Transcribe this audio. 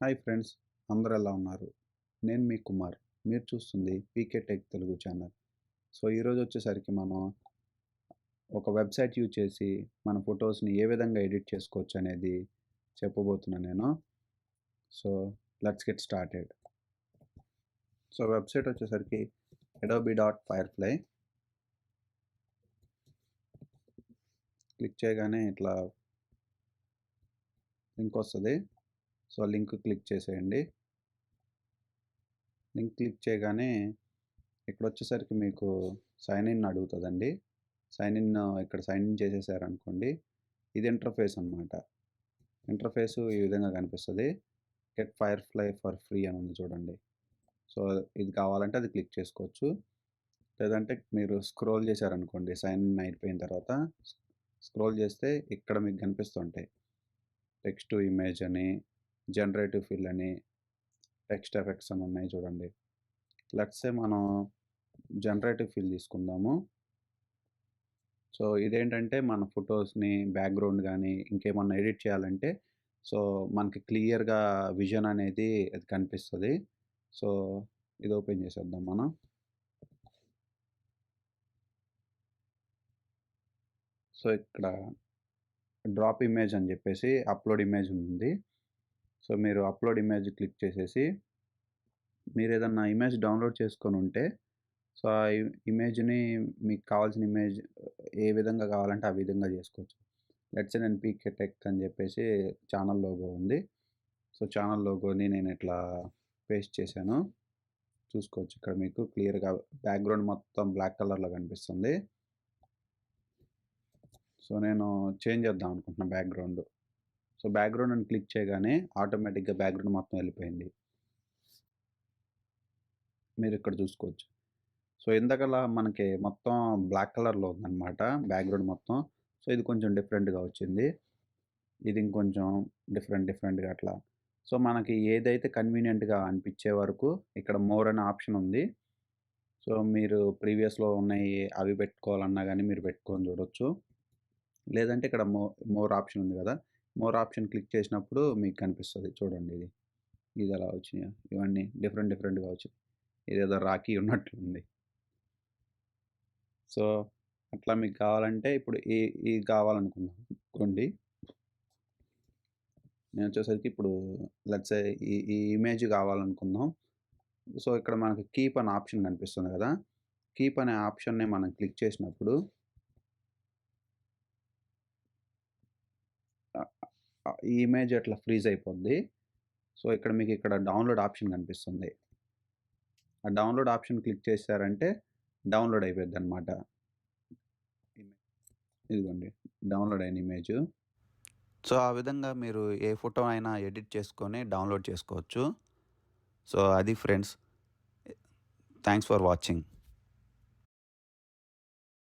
Hi friends, అందరూ ఎలా ఉన్నారు? నేను మీ కుమార్. మీరు చూస్తుంది పీకే టెక్ తెలుగు ఛానల్. సో, ఈరోజు వచ్చేసరికి మనం ఒక వెబ్‌సైట్ యూజ్ చేసి మన ఫోటోస్‌ని ఏ విధంగా ఎడిట్ చేసుకోవచ్చు అనేది చెప్పబోతున్నాను నేను. So, let's get started. So, website వచ్చేసరికి adobe.firefly. క్లిక్ చేయగానే ఇట్లా లింక్ వస్తది. సో, లింక్ క్లిక్ చేసేయండి. లింక్ క్లిక్ చేయగానే ఇక్కడొచ్చేసరికి మీకు సైన్ ఇన్ అడుగుతదండి. సైన్ ఇన్ ఇక్కడ సైన్ ఇన్ చేసేసారనుకోండి, ఇది ఇంటర్ఫేస్ అనమాట. ఇంటర్ఫేసు ఈ విధంగా కనిపిస్తది. గెట్ ఫైర్‌ఫ్లై ఫర్ ఫ్రీ అని ఉంది చూడండి. సో, ఇది కావాలంటే అది క్లిక్ చేసుకోవచ్చు. లేదంటే మీరు స్క్రోల్ చేశారనుకోండి సైన్ ఇన్ అయిపోయిన తర్వాత స్క్రోల్ చేస్తే ఇక్కడ మీకు కనిపిస్తుంటాయి. టెక్స్ట్ టు ఇమేజ్ అని, జనరేటివ్ ఫిల్ అని, టెక్స్ట్ ఎఫెక్ట్స్ అని ఉన్నాయి చూడండి. లెట్స్ సే మనం జనరేటివ్ ఫిల్ తీసుకుందాము. సో, ఇదేంటంటే మన ఫోటోస్‌ని బ్యాక్‌గ్రౌండ్ గానీ, ఇంకేమన్నా ఎడిట్ చేయాలంటే సో, మనకి క్లియర్‌గా విజన్ అనేది అది కనిపిస్తది. సో, ఇది ఓపెన్ చేసేద్దాం మనం. సో, ఇక్కడ డ్రాప్ ఇమేజ్ అని చెప్పేసి అప్‌లోడ్ ఇమేజ్ ఉంది. సో, మీరు అప్‌లోడ్ ఇమేజ్ క్లిక్ చేసేసి మీరేదన్నా ఇమేజ్ డౌన్‌లోడ్ చేసుకొనుంటే సో, ఆ ఇమేజ్‌ని మీకు కావాల్సిన ఇమేజ్ ఏ విధంగా కావాలంటే ఆ విధంగా చేసుకోవచ్చు. లెట్స్ సే నేను పీకే టెక్ అని చెప్పేసి ఛానల్ లోగో ఉంది. సో, ఛానల్ లోగోని నేను ఇట్లా పేస్ట్ చేశాను. చూసుకోవచ్చు ఇక్కడ మీకు క్లియర్‌గా బ్యాక్‌గ్రౌండ్ మొత్తం బ్లాక్ కలర్‌లో కనిపిస్తుంది. సో, నేను చేంజ్ చేద్దాం అనుకుంటున్నా బ్యాక్‌గ్రౌండ్. సో, బ్యాక్‌గ్రౌండ్ అని క్లిక్ చేయగానే ఆటోమేటిక్‌గా బ్యాక్‌గ్రౌండ్ మొత్తం వెళ్ళిపోయింది. మీరిక్కడ చూసుకోవచ్చు. సో, ఇందాకలా మనకి మొత్తం బ్లాక్ కలర్‌లో ఉందనమాట బ్యాక్‌గ్రౌండ్ మొత్తం. సో, ఇది కొంచెం డిఫరెంట్‌గా వచ్చింది. ఇది ఇంకొంచెం డిఫరెంట్‌గా అట్లా. సో, మనకి ఏదైతే కన్వీనియంట్‌గా అనిపించే వరకు ఇక్కడ మోర్ అనే ఆప్షన్ ఉంది. సో, మీరు ప్రీవియస్‌లో ఉన్నాయి అవి పెట్టుకోవాలన్నా గానీ మీరు పెట్టుకొని చూడొచ్చు. లేదంటే ఇక్కడ మోర్ ఆప్షన్ ఉంది గదా! మోర్ ఆప్షన్ క్లిక్ చేసినప్పుడు మీకు కనిపిస్తది చూడండి ఇది. ఇదెలా వచ్చినాయో ఇవన్నీ డిఫరెంట్‌గా వచ్చినాయి. ఇదేదో రాఖీ ఉన్నట్లుంది. సో, అట్లా మీకు కావాలంటే ఇప్పుడు ఈ కావాలనుకున్నాం అనుకోండి. నేనొచ్చేసరికి ఇప్పుడు లెట్స్ సే ఈ ఇమేజ్ కావాలనుకుందాం. సో, ఇక్కడ మనకి కీప్ అనే ఆప్షన్ కనిపిస్తుంది గదా! కీప్ అనే ఆప్షన్‌ని మనం క్లిక్ చేసినప్పుడు ఆహ్, ఈ ఇమేజ్ అట్లా ఫ్రీజ్ అయిపోద్ది. సో, ఇక్కడ మీకిక్కడ డౌన్‌లోడ్ ఆప్షన్ కనిపిస్తుంది. ఆ డౌన్‌లోడ్ ఆప్షన్ క్లిక్ చేశారంటే డౌన్‌లోడ్ అయిపోద్దనమాట. ఇదిగోండి డౌన్‌లోడ్ అయిన ఇమేజు. సో, ఆ విధంగా మీరు ఏ ఫోటో అయినా ఎడిట్ చేసుకొని డౌన్‌లోడ్ చేసుకోవచ్చు. సో, అది ఫ్రెండ్స్. Thanks for watching.